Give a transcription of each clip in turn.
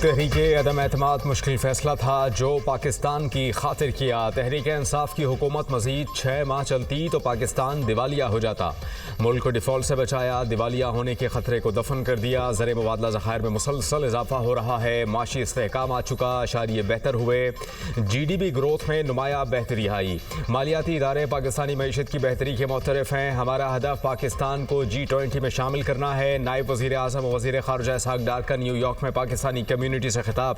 तहरीके अदम एतमाद मुश्किल फैसला था जो पाकिस्तान की खातिर किया। तहरीके इंसाफ की हुकूमत मजीद 6 माह चलती तो पाकिस्तान दिवालिया हो जाता। मुल्क को डिफॉल्ट से बचाया, दिवालिया होने के खतरे को दफन कर दिया। ज़र मुबादला ज़खायर में मुसलसल इजाफा हो रहा है, माशी इस्तेहकाम आ चुका, अशारिये बेहतर हुए, GDP ग्रोथ में नुमाया बेहतरी आई। मालियाती इदारे पाकिस्तानी मईशत की बेहतरी के मुतरफ हैं। हमारा हदफ पाकिस्तान को G20 में शामिल करना है। नायब वज़ीर आज़म और वज़ीर ख़ारजा इसहाक़ डार का न्यूयॉर्क में पाकिस्तानी कम्यूनिटी से खिताब।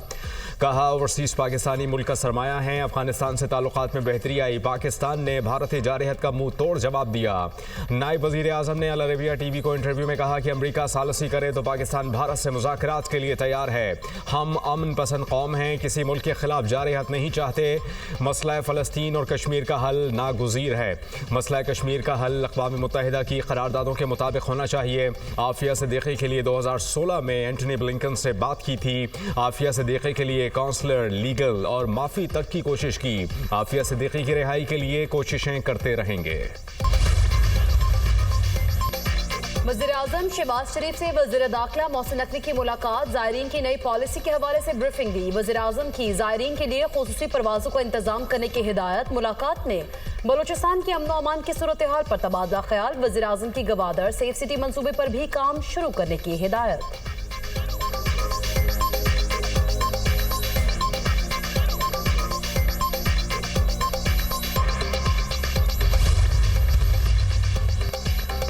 कहा ओवरसीज़ पाकिस्तानी मुल्क का सरमाया है। अफगानिस्तान से ताल्लुकात में बेहतरी आई। पाकिस्तान ने भारतीय जारहत का मुंह तोड़ जवाब दिया। नायब वज़ीर आज़म ने अल अरबिया TV को इंटरव्यू में कहा कि अमरीका सालसी करे तो पाकिस्तान भारत से मुज़ाकरात के लिए तैयार है। हम अमन पसंद कौम हैं, किसी मुल्क के खिलाफ जारहत नहीं चाहते। मसला फ़लस्तीन और कश्मीर का हल नागुज़ीर है। मसला कश्मीर का हल अक़वाम मुत्तहिदा की करारदादों के मुताबिक होना चाहिए। आफिया सिद्दीकी के लिए 2016 में एंटनी ब्लिंकन से बात की थी। आफिया सिद्दीकी के लिए काउंसलर, लीगल और माफ़ी तक की कोशिश की। आफिया सिद्दीकी की रिहाई के लिए कोशिशें करते रहेंगे। वज़ीर-ए-आज़म शहबाज शरीफ से वज़ीर दाखिला मोहसिन नकवी की मुलाकात। ज़ायरीन की नई पॉलिसी के हवाले से ब्रीफिंग दी। वज़ीर-ए-आज़म की ज़ायरीन के लिए खुसूसी परवाज़ों का इंतजाम करने की हिदायत। मुलाकात में बलूचिस्तान की अमन अमान की सूरत हाल पर तबादला ख्याल। वज़ीर-ए-आज़म की गवादर सेफ सिटी मंसूबे पर भी काम शुरू करने की हिदायत।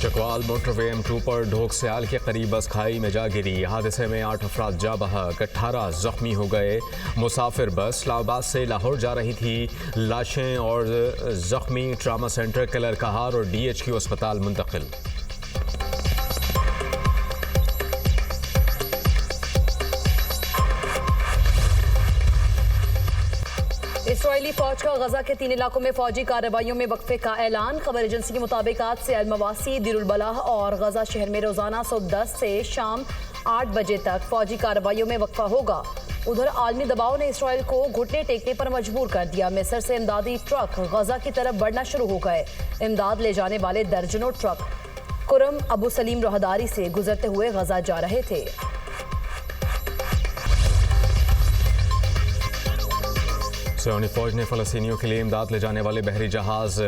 चकवाल मोटरवे M2 पर ढोक सयाल के करीब बस खाई में जा गिरी। हादसे में 8 अफराद जा बहक, 18 जख्मी हो गए। मुसाफिर बस इस्लामाबाद से लाहौर जा रही थी। लाशें और जख्मी ट्रामा सेंटर कलर कहार और DHQ अस्पताल मुंतकिल। इसराइली फौज का गजा के 3 इलाकों में फौजी कार्रवाइयों में वक्फे का ऐलान। खबर एजेंसी के मुताबिक आज से अल-मवासी, दीरुल-बलाह और गजा शहर में रोजाना सुबह 10 से शाम 8 बजे तक फौजी कार्रवाइयों में वक्फा होगा। उधर आलमी दबाव ने इसराइल को घुटने टेकने पर मजबूर कर दिया। मिस्र से इमदादी ट्रक गजा की तरफ बढ़ना शुरू हो गए। इमदाद ले जाने वाले दर्जनों ट्रक कुरम अबू सलीम राहदारी से गुजरते हुए गजा जा रहे थे। इस्राइली फौज ने फ़लस्तीनियों के लिए इमदाद ले जाने वाले बहरी जहाज़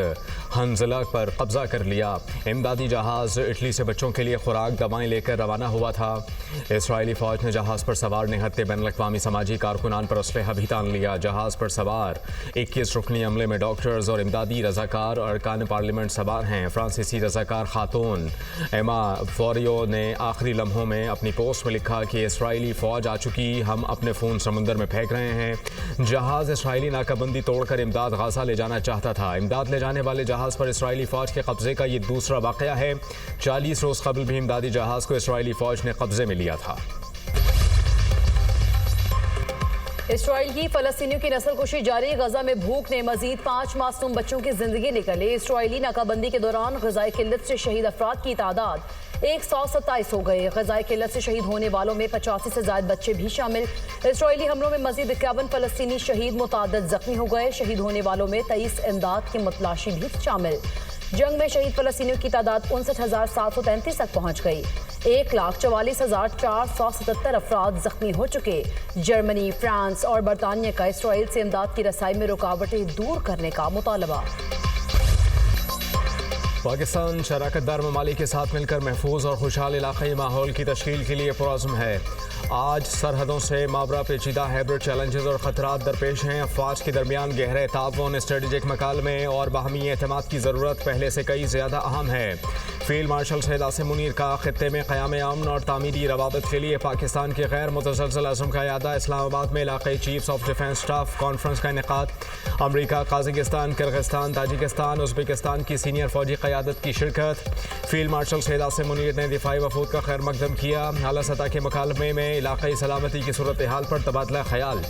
हंजला पर कब्जा कर लिया। इमदादी जहाज़ इटली से बच्चों के लिए खुराक दवाएं लेकर रवाना हुआ था। इसराइली फौज ने जहाज़ पर सवार निहत्ते बैनुल-अक़वामी समाजी कारकुनान पर असलहा भी तान लिया। जहाज़ पर सवार 21 रुकनी अमले में डॉक्टर्स और इमदादी रज़ाकार और अरकान पार्लियामेंट सवार हैं। फ्रांसीसी रज़ाकार खातून एमा फोरियो ने आखिरी लम्हों में अपनी पोस्ट में लिखा कि इसराइली फ़ौज आ चुकी, हम अपने फ़ोन समुंदर में फेंक रहे हैं। जहाज़ इसराइली नाकाबंदी तोड़कर इमदाद गाज़ा ले जाना चाहता था। इमदाद ले जाने वाले जहाज़ पर इसराइली फ़ौज के कब्जे का ये दूसरा वाक़या है। 40 रोज़ कबल भी इमदादी जहाज़ को इसराइली फ़ौज ने कब्जे में लिया था। इसराइल की फ़लस्तीनियों की नस्लकुशी जारी। गजा में भूख ने मजीद 5 मासूम बच्चों की जिंदगी निकाली। इसराइली नाकाबंदी के दौरान ग़िज़ाई किल्लत से शहीद अफराद की तादाद 127 हो गए। ग़िज़ाई किल्लत से शहीद होने वालों में 85 से ज़ायद बच्चे भी शामिल। इसराइली हमलों में मजीद 51 फ़लस्तीनी शहीद, मुताद्दिद जख्मी हो गए। शहीद होने वालों में 23 इमदाद की मुतलाशी भी शामिल। जंग में शहीद फ़लस्तीनियों की तादाद 59,733 तक पहुँच गई। 1,44,477 अफराद जख्मी हो चुके। जर्मनी, फ्रांस और बरतानिया का इसराइल से इमदाद की रसाई में रुकावटें दूर करने का मुतालबा। पाकिस्तान शराकतदार ममालिक के साथ मिलकर महफूज और खुशहाल इलाक़ाई माहौल की तश्कील के लिए पुरअज़्म है। आज सरहदों से मावरा पेचीदा हाइब्रिड चैलेंजेस और ख़तरात दरपेश हैं। अफ़वाज के दरमियान गहरे ताउन, स्ट्रेटेजिक मकालमे और बाहमी एतमाद की ज़रूरत पहले से कई ज़्यादा अहम है। फील्ड मार्शल सैयद आसिम मुनीर का ख़ित्ते में क़याम अमन और तामीरी रवाबत के लिए पाकिस्तान के गैर मुतसलसल अज़्म का इरादा। इस्लामाबाद में इलाक़ाई chiefs of defence staff conference का इनेकाद। अमरीका, कज़ाकिस्तान, किर्गिस्तान, ताजिकिस्तान, उज़्बेकिस्तान की सीनियर फ़ौजी क़यादत की शिरकत। फील्ड मार्शल सैयद आसिम मुनीर ने दिफ़ाई वफ़ूद का खैर मकदम किया। आला सतह के मुकालमे में इलाक़ाई सलामती की सूरत हाल पर तबादला ख्याल।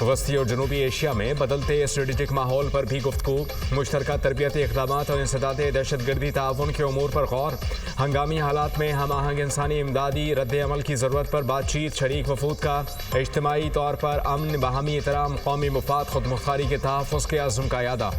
वस्ती और जनूबी एशिया में बदलते स्ट्रेटेजिक माहौल पर भी गुफ्तगू। मुश्तरका तरबियती इक़दामात और इंसदाद दहशतगर्दी ताउन के उमूर पर गौर। हंगामी हालात में हम आहंग इंसानी इमदादी रद्द अमल की ज़रूरत पर बातचीत। शरीक वफूद का इज्तिमाई तौर पर अमन, बाहमी एहतराम, कौमी मुफाद, खुद मुख्तारी के तहफ़्फ़ुज़ के अज़्म का यादा।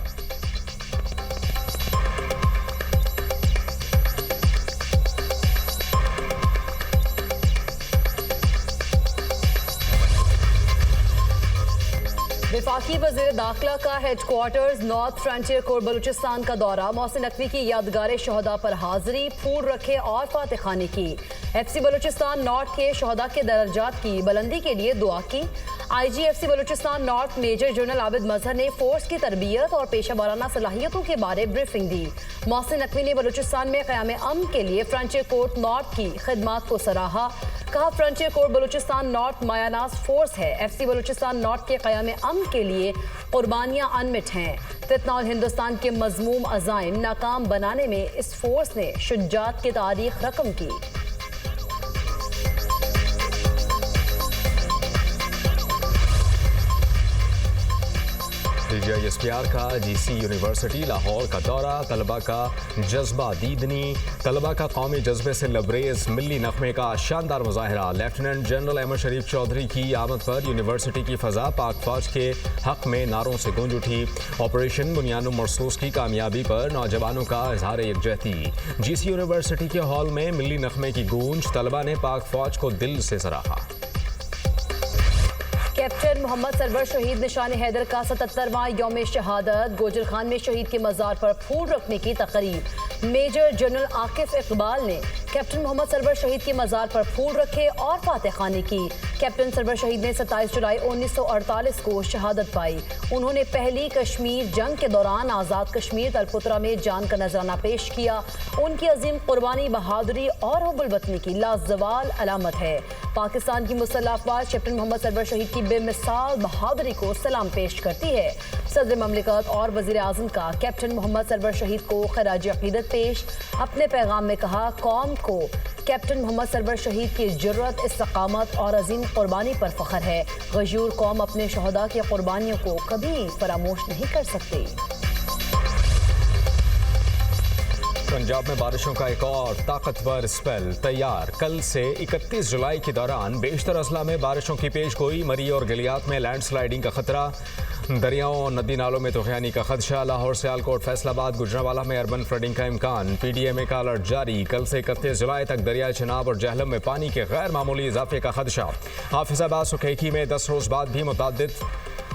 वफाकी वज़ीर दाखिला का headquarters north frontier corps Balochistan का दौरा। मोहसिन नकवी की यादगार शहदा पर हाजिरी, फूल रखे और फातह खानी की। FC बलूचिस्तान नॉर्थ के शहदा के दर्जात की बुलंदी के लिए दुआ की। IG FC Balochistan north major general Abid Mazhar ने फोर्स की तरबियत और पेशा वाराना सलाहियतों के बारे ब्रीफिंग दी। मोहसिन नकवी ने बलूचिस्तान में क़याम अमन के लिए फ्रंटियर कोर नॉर्थ की खिदमात को सराहा। कहा, फ्रंटियर कोर बलूचिस्तान नॉर्थ मायानाज फोर्स है। FC बलूचिस्तान नॉर्थ के क़याम अमन के लिए कुर्बानियां अनमिट हैं। फितना और हिंदुस्तान के मजमूम अज़ाइम नाकाम बनाने में इस फोर्स ने शुजाअत की तारीख रकम की। DGISPR का GC यूनिवर्सिटी लाहौर का दौरा, तलबा का जज्बा दीदनी, तलबा का कौमी जज्बे से लबरेज मिली नगमे का शानदार मुजाहरा। लेफ्टिनेंट जनरल अहमद शरीफ चौधरी की आमद पर यूनिवर्सिटी की फ़ज़ा पाक फौज के हक में नारों से गूंज उठी। ऑपरेशन बुनियानुम मरसूस की कामयाबी पर नौजवानों का इजहार यकजहती। GC यूनिवर्सिटी के हॉल में मिली नगमे की गूंज, तलबा ने पाक फौज को दिल से सराहा। कैप्टन मोहम्मद सरवर शहीद निशान हैदर का 77वां यौम शहादत। गोजर खान में शहीद के मज़ार पर फूल रखने की तकरीब। मेजर जनरल आकिफ इकबाल ने कैप्टन मोहम्मद सरवर शहीद के मज़ार पर फूल रखे और फातह खानी की। कैप्टन सरवर शहीद ने 27 जुलाई 1948 को शहादत पाई। उन्होंने पहली कश्मीर जंग के दौरान आज़ाद कश्मीर तलपुत्रा में जान का नजराना पेश किया। उनकी अजीम कुर्बानी, बहादुरी और हुब्बुल वतनी की लाजवाल अलामत है। पाकिस्तान की मुसल्लह अफवाज कैप्टन मोहम्मद सरवर शहीद की बेमिसाल बहादुरी को सलाम पेश करती है। सदर ममलिकत और वज़ीर आज़म का कैप्टन मोहम्मद सरवर शहीद को खराज अक़ीदत पेश। अपने पैगाम में कहा, कौम को कैप्टन मोहम्मद सरवर शहीद की जुर्रत, इस्तकामत और अजीम कुर्बानी पर फ़ख्र है। गयूर कौम अपने शहदा की कुर्बानियों को कभी फरामोश नहीं कर सकती। पंजाब में बारिशों का एक और ताकतवर स्पेल तैयार। कल से 31 जुलाई के दौरान बेशतर अजला में बारिशों की पेशगोई। मरी और गलियात में लैंडस्लाइडिंग का खतरा, दरियाओं और नदी नालों में तूफ़ानी का खदशा। लाहौर, सियालकोट, फैसलाबाद, गुजरांवाला में अर्बन फ्लडिंग का इम्कान। PDMA का अलर्ट जारी। कल से 31 जुलाई तक दरियाए चिनाब और जहलम में पानी के गैर मामूली इजाफे का खदशा। हाफिजाबाद, सुखेकी में 10 रोज़ बाद भी मुतअद्दिद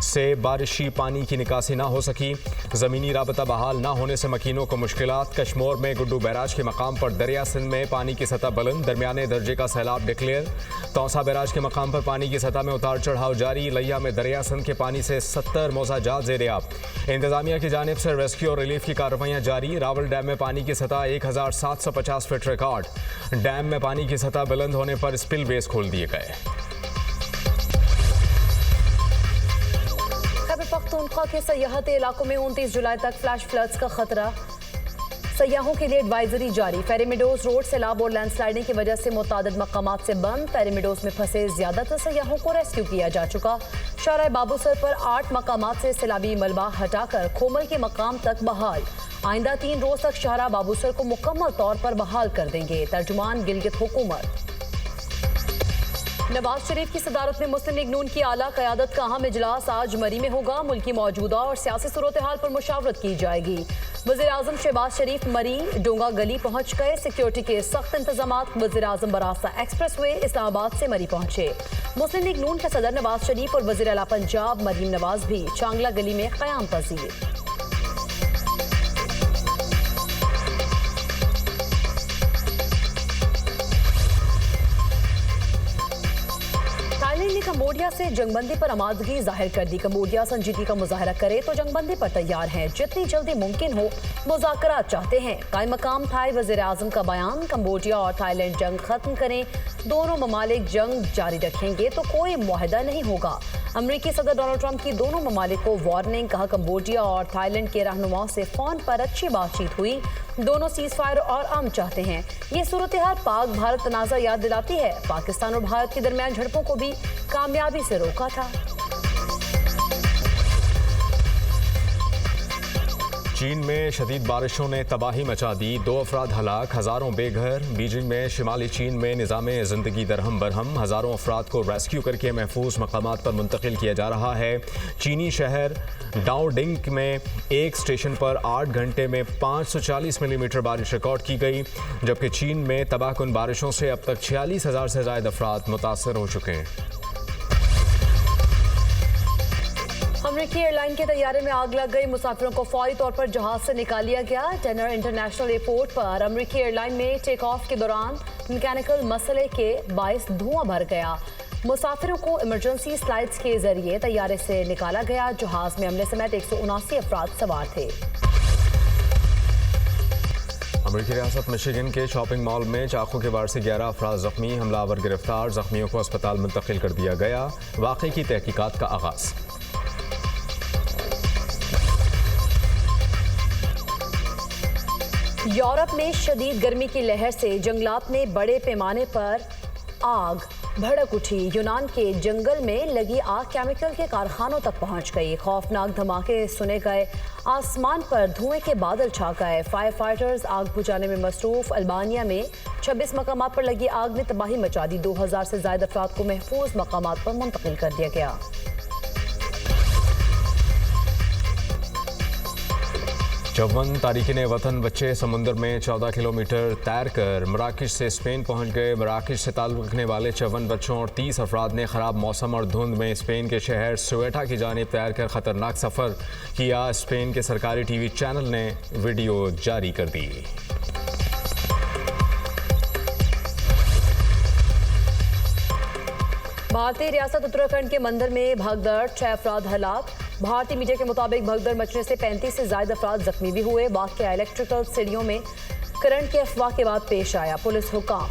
से बारिशी पानी की निकासी ना हो सकी। ज़मीनी राबता बहाल ना होने से मकीनों को मुश्किलात। कश्मोर में गुड्डू बैराज के मकाम पर दरिया सिंध में पानी की सतह बुलंद, दरमियाने दर्जे का सैलाब डिक्लेयर। तौसा बैराज के मकाम पर पानी की सतह में उतार चढ़ाव जारी। लिया में दरिया सिंध के पानी से 70 मौजाजात ज़ेर-ए-आब। इंतजामिया की जानिब से रेस्क्यू और रिलीफ की कार्रवाइयाँ जारी। रावल डैम में पानी की सतह 1750 फीट रिकॉर्ड। डैम में पानी की सतह बुलंद होने पर स्पिलवेज खोल दिए गए। पख्तूनख्वा के सयाहती इलाकों में 29 जुलाई तक फ्लैश फ्लड्स का खतरा। सयाहों के लिए एडवाइजरी जारी। फेरीमेडोज रोड सैलाब और लैंडस्लाइडिंग की वजह से मुतादिद मकामात से बंद। फेरीमेडोज में फंसे ज्यादातर सयाहों को रेस्क्यू किया जा चुका। शाहराह बाबूसर पर 8 मकामात से सैलाबी मलबा हटाकर खोमल के मकाम तक बहाल। आइंदा 3 रोज तक शाहराह बाबूसर को मुकम्मल तौर पर बहाल कर देंगे। तर्जुमान गिलगित हुकूमत। नवाज शरीफ की सदारत में मुस्लिम लीग नून की आला क़यादत का अहम इजलास आज मरी में होगा। मुल्क की मौजूदा और सियासी सूरत हाल पर मुशावरत की जाएगी। वज़ीर आज़म शहबाज शरीफ मरी डोंगा गली पहुंच गए। सिक्योरिटी के सख्त इंतजामात। वज़ीर आज़म बरास्ता एक्सप्रेस वे इस्लामाबाद से मरी पहुंचे। मुस्लिम लीग नून के सदर नवाज शरीफ और वज़ीर आला पंजाब मरीम नवाज भी चांगला गली में क़याम पजीर। कंबोडिया से जंगबंदी पर आमादगी जाहिर कर दी। कंबोडिया संजीदगी का मुजाहरा करे तो जंगबंदी पर तैयार है। जितनी जल्दी मुमकिन हो मुज़ाकरात चाहते हैं। कायम मकाम थाई वज़ीर आज़म का बयान। कंबोडिया और थाईलैंड जंग खत्म करें, दोनों ममालिक जंग जारी रखेंगे तो कोई मुआहदा नहीं होगा। अमरीकी सदर डोनाल्ड ट्रंप की दोनों ममालिक को वार्निंग। कहा, कंबोडिया और थाईलैंड के रहनुमाओं से फोन पर अच्छी बातचीत हुई। दोनों सीज फायर और अमन चाहते हैं। ये सूरत हाल पाक भारत तनाज़ा याद दिलाती है। पाकिस्तान और भारत के दरमियान झड़पों को भी कामयाबी से रोका था। चीन में शदीद बारिशों ने तबाही मचा दी। 2 अफराद हलाक, हज़ारों बेघर। बीजिंग में शिमाली चीन में निज़ामे ज़िंदगी दरहम बरहम। हज़ारों अफराद को रेस्क्यू करके महफूज मकामात पर मुंतकिल किया जा रहा है। चीनी शहर डाओडिंग में एक स्टेशन पर 8 घंटे में 540 मिलीमीटर बारिश रिकॉर्ड की गई, जबकि चीन में तबाहकुन बारिशों से अब तक 46,000 से ज़ायद अफराद मुतासर हो चुके हैं। अमेरिकी एयरलाइन के तैयारे में आग लग गई। मुसाफिरों को फौरी तौर पर जहाज से निकाल लिया गया। टेनर इंटरनेशनल एयरपोर्ट पर अमेरिकी एयरलाइन में टेक ऑफ के दौरान मैकेनिकल मसले के बायस धुआं भर गया। मुसाफिरों को इमरजेंसी स्लाइड्स के जरिए तैयारे से निकाला गया। जहाज में हमले समेत 179 अफराद सवार थे। अमेरिकी रियासत मिशिगन के शॉपिंग मॉल में चाकू के वार से 11 अफराद जख्मी, हमलावर गिरफ्तार, जख्मियों को अस्पताल मुंतकिल कर दिया गया। वाक़े की तहकीकात का आगाज। यूरोप में शदीद गर्मी की लहर से जंगलात में बड़े पैमाने पर आग भड़क उठी। यूनान के जंगल में लगी आग केमिकल के कारखानों तक पहुंच गई। खौफनाक धमाके सुने गए, आसमान पर धुएं के बादल छा गए। फायर फाइटर्स आग बुझाने में मसरूफ। अल्बानिया में 26 मकामात पर लगी आग ने तबाही मचा दी। 2000 से ज्यादा अफराद को महफूज मकामात पर मुंतकिल कर दिया गया। चौवन तारिकीन वतन बच्चे समुद्र में 14 किलोमीटर तैर कर मराकश से स्पेन पहुंच गए। मराकश से ताल्लुक़ रखने वाले 54 बच्चों और 30 अफराद ने ख़राब मौसम और धुंध में स्पेन के शहर सुएटा की जानिब तैर कर ख़तरनाक सफ़र किया। स्पेन के सरकारी टीवी चैनल ने वीडियो जारी कर दी। भारतीय रियासत उत्तराखंड के मंदिर में भगदड़, 6 अफराद हलाक। भारतीय मीडिया के मुताबिक भगदड़ मचने से 35 से ज्यादा अफराद जख्मी भी हुए। वाक़या इलेक्ट्रिकल सीढ़ियों में करंट की अफवाह के बाद पेश आया। पुलिस हुकाम